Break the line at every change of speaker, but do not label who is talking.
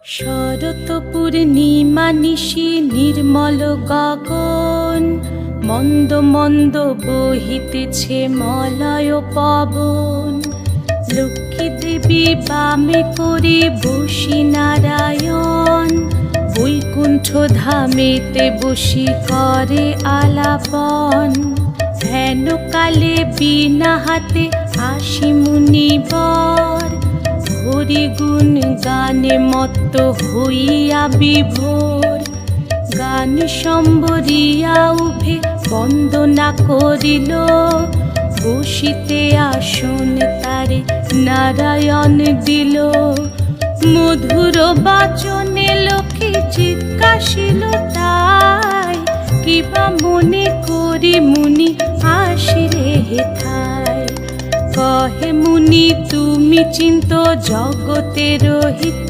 শরৎ পূর্ণিমা নিশি নির্মল গগন, মন্দ মন্দ বহিতেছে মলয় পবন। লক্ষ্মী দেবী বামে করে বসি নারায়ণ, বৈকুণ্ঠ ধামেতে বসি করে আলাপন। হেন কালে বিনা হাতে আসি মুনিবর, হরি গুণ গানে মত্ত হইয়া বিভোর। গান সম্বরিয়া উভে বন্দনা করিল, বসিতে আসন তারে নারায়ণ দিল। মধুর বাচনে লোকে জিজ্ঞাসিল তাই, কিবা মনে করি মুনি আসিরে হেথায়। কহে মুনি তুমি চিন্ত জগতের হিত,